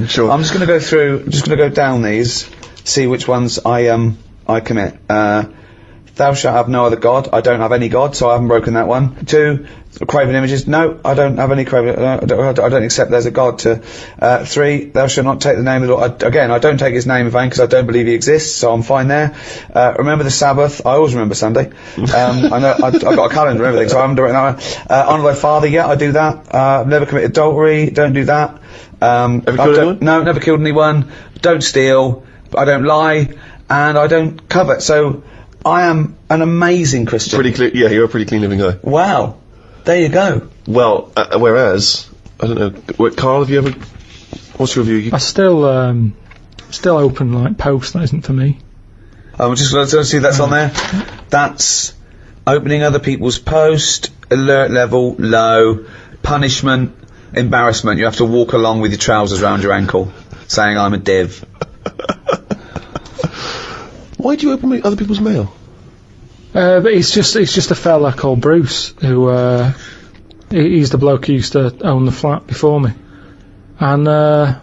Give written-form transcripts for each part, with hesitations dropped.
Sure. I'm just going to go through. Just going to go down these, see which ones I commit. Thou shalt have no other god. I don't have any god, so I haven't broken that one. 2, graven images. No, I don't have any graven. I don't accept there's a god. 3, thou shalt not take the name of the Lord. Again, I don't take his name in vain because I don't believe he exists, so I'm fine there. Remember the Sabbath. I always remember Sunday. I know I've got a calendar and everything, so I haven't done that one. Honour thy father. Yeah, I do that. I've never committed adultery. Don't do that. Ever killed anyone? No, never killed anyone. Don't steal. I don't lie, and I don't covet. So I am an amazing Christian. Pretty clear. Yeah, you're a pretty clean living guy. Wow. There you go. Well, whereas, I don't know, Carl, have you ever, what's your view? I still open, like, posts. That isn't for me. I'm just going to see that's on there. That's opening other people's post, alert level, low, punishment, embarrassment. You have to walk along with your trousers around your ankle, saying I'm a div. Why do you open other people's mail? But it's just a fella called Bruce who he's the bloke who used to own the flat before me, and I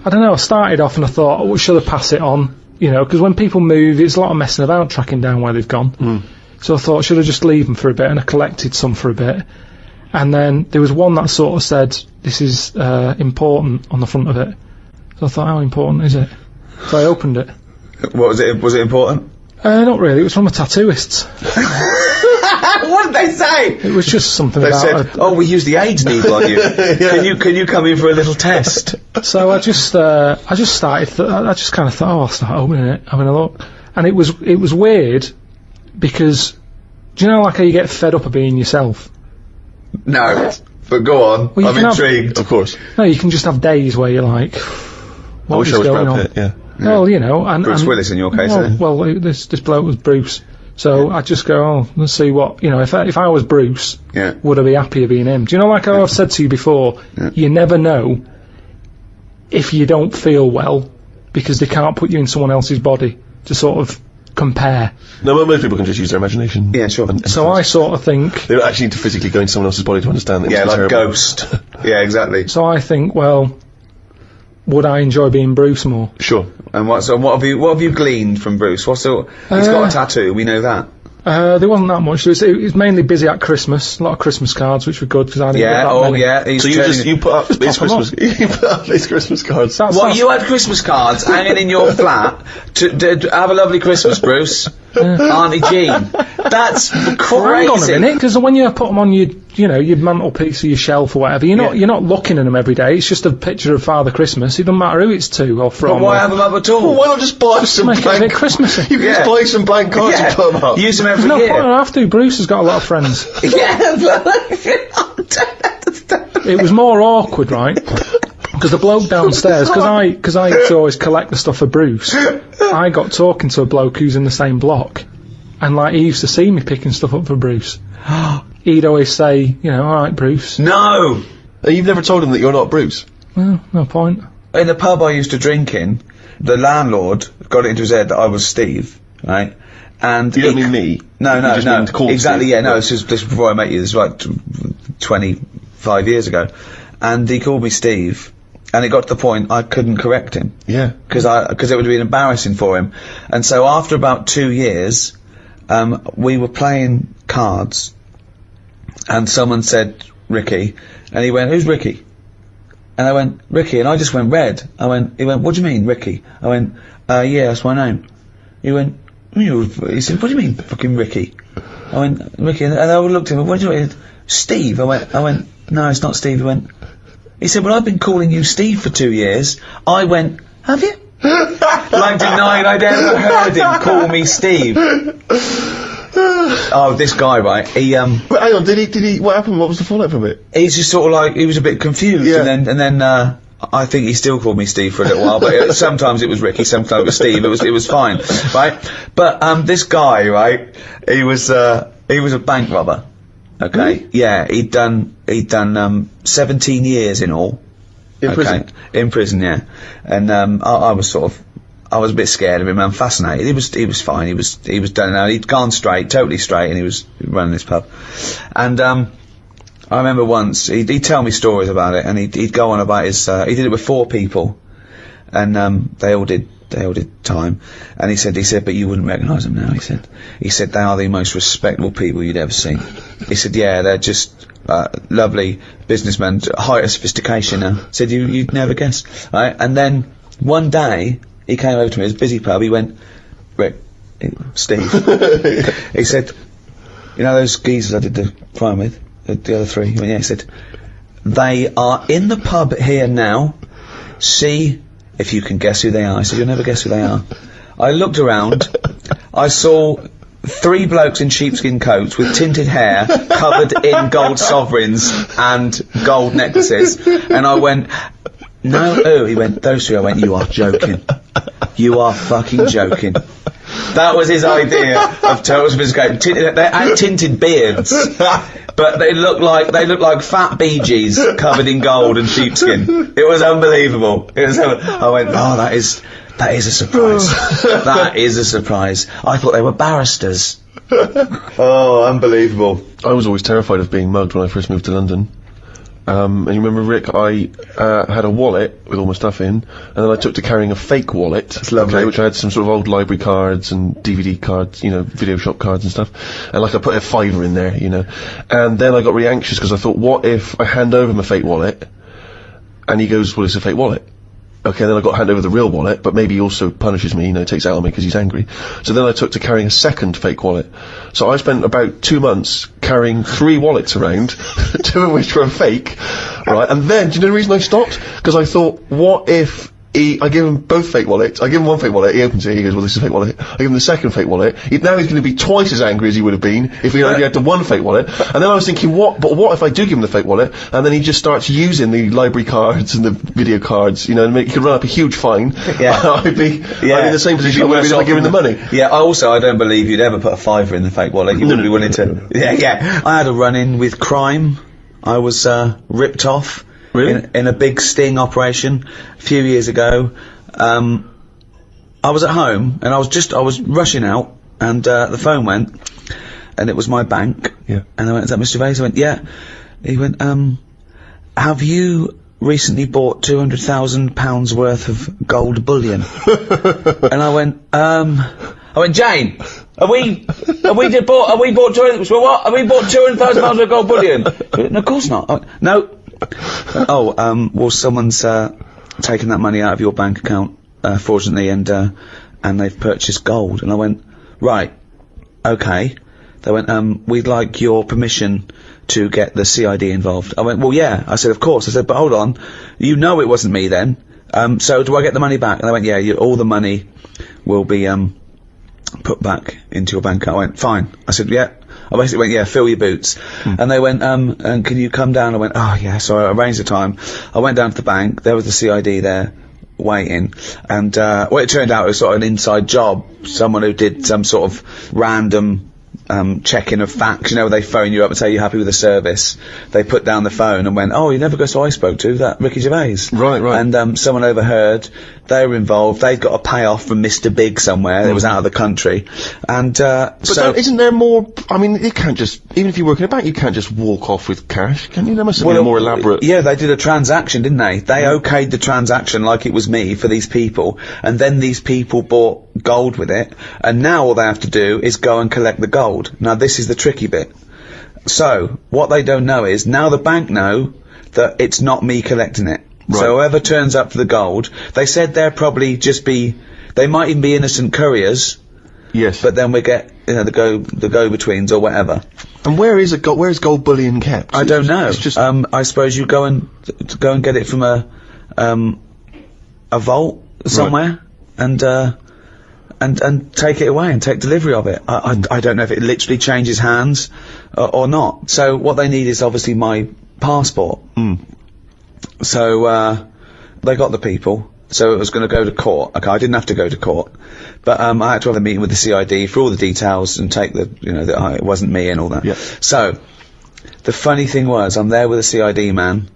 don't know. I started off and I thought, oh, should I pass it on? You know, because when people move, it's a lot of messing about tracking down where they've gone. So I thought, should I just leave them for a bit? And I collected some for a bit, and then there was one that sort of said, "This is important" on the front of it. So I thought, how important is it? So I opened it. What was it? Was it important? Not really. It was from a tattooist. What did they say? It was just something They about. said, "Oh, we used the AIDS needle on you. Can you come in for a little test?" So I just started. I just kind of thought, oh, I'll start opening it, having a look, and it was weird because, do you know, like how you get fed up of being yourself? No, but go on. Well, I'm intrigued. Of course. No, you can just have days where you're like, I what wish is I was going Brad on? Pitt, yeah. Well, you know, and Bruce Willis in your case, isn't it? well, this bloke was Bruce, so I just go, oh, let's see what, you know, if I was Bruce, Yeah. would I be happier being him? Do you know, like how I've said to you before, you never know if you don't feel well because they can't put you in someone else's body to sort of compare. No, well, most people can just use their imagination. Yeah, sure. So I sort of think, They don't actually need to physically go into someone else's body to understand that. Yeah, it must be like terrible. Ghost. Yeah, exactly. so I think, well, would I enjoy being Bruce more? Sure. And what have you gleaned from Bruce? He's got a tattoo. We know that. There wasn't that much. It was mainly busy at Christmas. A lot of Christmas cards, which were good because I didn't get that many. Yeah. He's So you put up these pop 'em Christmas, you put up these Christmas cards. What, you had Christmas cards hanging in your flat to have a lovely Christmas, Bruce? Auntie Jean. That's crazy. Well, hang on a minute, because when you put them on your mantelpiece or your shelf or whatever, you're not looking at them every day. It's just a picture of Father Christmas. It doesn't matter who it's to or from. But why have them up at all? Well, why not just buy some make it a blank bit Christmassy. You can just buy some blank cards and put them up. Use them every No year. point, I have to. Bruce has got a lot of friends. Yeah, but It was more awkward, right? Because the bloke downstairs, because I used to always collect the stuff for Bruce, I got talking to a bloke who's in the same block, and like he used to see me picking stuff up for Bruce. He'd always say, all right, Bruce. No! You've never told him that you're not Bruce? Well, no point. In the pub I used to drink in, the landlord got it into his head that I was Steve, right? And You don't mean me? No, You just mean to call exactly. Steve. Yeah, no. This is before I met you. This was like 25 years ago, and he called me Steve, and it got to the point I couldn't correct him. Yeah. Because it would have been embarrassing for him, and so after about 2 years, we were playing cards, and someone said Ricky, and he went, "Who's Ricky?" And I went, "Ricky," and I just went red. He went, "What do you mean, Ricky?" I went, "Yeah, that's my name." He went, he said, "What do you mean, fucking Ricky?" I went, "Ricky," and I looked at him, "What do you mean?" "Steve." I went, "No, it's not Steve." He said, "Well, I've been calling you Steve for 2 years." I went, "Have you?" Like denying I'd ever heard him call me Steve. Oh, this guy, right? But hang on, did he, what happened? What was the fallout from it? He's just sort of like, he was a bit confused, Yeah. and then I think he still called me Steve for a little while, but sometimes it was Ricky, sometimes it was Steve. It was fine, right? But this guy, right? He was a bank robber. Okay, Really? yeah, he'd done 17 years in all. In prison? In prison, yeah. And I was a bit scared of him. I'm fascinated. He was fine. He was done now. He'd gone straight, totally straight, and he was running this pub. And I remember once, he'd tell me stories about it, and he'd go on about his, he did it with 4 people, and, they all did time, and he said, but you wouldn't recognise them now, he said, they are the most respectable people you'd ever see. He said, yeah, they're just, lovely businessmen, height of sophistication now. Said, you'd never guess, right? And then, one day, he came over to me, it was a busy pub, he went, Rick, Steve, he said, you know those geezers I did the crime with? The other 3? He went, yeah, he said, they are in the pub here now, see if you can guess who they are. I said, you'll never guess who they are. I looked around, I saw 3 blokes in sheepskin coats with tinted hair, covered in gold sovereigns and gold necklaces, and I went, no, who? He went, those 3. I went, you are joking. You are fucking joking. That was his idea of total sophistication. They had tinted beards, but they looked like fat Bee Gees covered in gold and sheepskin. It was unbelievable. I went, oh, that is a surprise. That is a surprise. I thought they were barristers. Oh, unbelievable. I was always terrified of being mugged when I first moved to London. And you remember, Rick, I had a wallet with all my stuff in, and then I took to carrying a fake wallet. That's lovely. Okay, which I had some sort of old library cards and DVD cards, video shop cards and stuff. And like I put a £5 in there, And then I got really anxious because I thought, what if I hand over my fake wallet, and he goes, well, it's a fake wallet. Okay, then I got to hand over the real wallet, but maybe he also punishes me, takes it out on me because he's angry. So then I took to carrying a second fake wallet. So I spent about 2 months carrying 3 wallets around, 2 of which were fake, right? And then, do you know the reason I stopped? Because I thought, what if I give him both fake wallets. I give him one fake wallet, he opens it, he goes, well, this is a fake wallet. I give him the second fake wallet. Now he's going to be twice as angry as he would have been if he only had the one fake wallet. And then I was thinking, what if I do give him the fake wallet, and then he just starts using the library cards and the video cards, and he could run up a huge fine. Yeah. I'd be in the same position where I give him the money. Yeah, I don't believe you'd ever put a £5 in the fake wallet. You wouldn't be willing to. Yeah. I had a run-in with crime. I was, ripped off. Really? In a big sting operation a few years ago. I was at home and I was rushing out, and the phone went, and it was my bank. Yeah. And I went, is that Mr. Gervais? I went, yeah. He went, have you recently bought £200,000 worth of gold bullion? And I went, Jane, have we bought £200,000 worth of gold bullion? No, of course not. I went, no. Well, someone's taken that money out of your bank account fraudulently, and they've purchased gold. And I went, right, okay. They went, we'd like your permission to get the CID involved. I went, well, yeah. I said, of course. I said, but hold on, it wasn't me then. So do I get the money back? And they went, yeah, all the money will be put back into your bank account. I went, fine. I said, yeah. I basically went, yeah, fill your boots. And they went, and can you come down? I went, oh yeah. So I arranged the time. I went down to the bank. There was the CID there waiting. And, it turned out it was sort of an inside job. Someone who did some sort of random checking of facts, where they phone you up and say you're happy with the service. They put down the phone and went, oh, you never guess who I spoke to, that Ricky Gervais. Right. And someone overheard, they were involved, they'd got a payoff from Mr. Big somewhere, that was out of the country. And, but isn't there more, you can't just, even if you work in a bank, you can't just walk off with cash, can you? There must have been more elaborate. Yeah, they did a transaction, didn't they? They okayed the transaction like it was me for these people, and then these people bought gold with it, and now all they have to do is go and collect the gold. Now this is the tricky bit. So, what they don't know is, now the bank know that it's not me collecting it. Right. So whoever turns up for the gold, they said they'll probably just they might even be innocent couriers. Yes. But then we get, the go-betweens or whatever. And where is gold bullion kept? I don't know. It's just I suppose you go and get it from a vault somewhere, right. And take it away and take delivery of it. I don't know if it literally changes hands or not. So what they need is obviously my passport. So they got the people. So it was going to go to court. Okay, I didn't have to go to court, but I had to have a meeting with the CID for all the details and take that it wasn't me and all that. Yeah. So the funny thing was, I'm there with the CID man.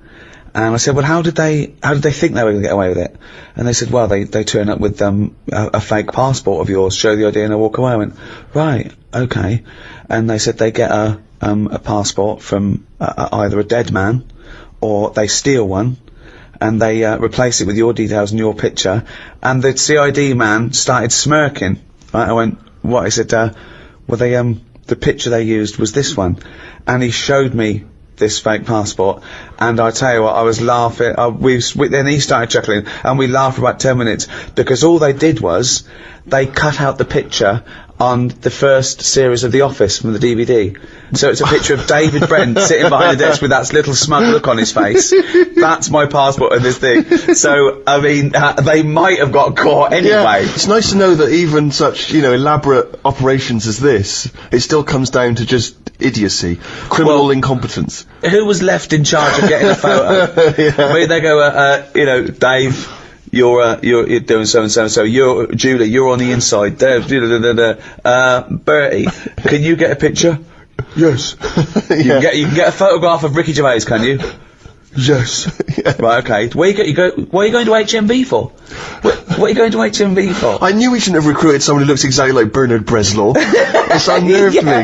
And I said, well, how did they think they were going to get away with it? And they said, well, they turn up with a fake passport of yours, show the ID, and I walk away. I went, right, okay. And they said they get a a passport from either a dead man, or they steal one, and they replace it with your details and your picture. And the CID man started smirking. Right? I went, what? He said, well, the picture they used was this one, and he showed me this fake passport, and I tell you what, I was laughing. Then he started chuckling, and we laughed for about 10 minutes, because all they did was they cut out the picture on the first series of The Office from the DVD. So it's a picture of David Brent sitting behind the desk with that little smug look on his face. That's my passport and this thing. So, I mean, they might have got caught anyway. Yeah, it's nice to know that even such, elaborate operations as this, it still comes down to just idiocy, criminal incompetence. Who was left in charge of getting a photo? Where they go, Dave, you're doing so and so and so. You're Julie. You're on the inside. There, Bertie, can you get a picture? Yes. You can get a photograph of Ricky Gervais, can you? Yes. Right. Okay. Where are you going to HMV for? What are you going to HMV for? I knew we shouldn't have recruited someone who looks exactly like Bernard Bresslaw. It's unnerved me.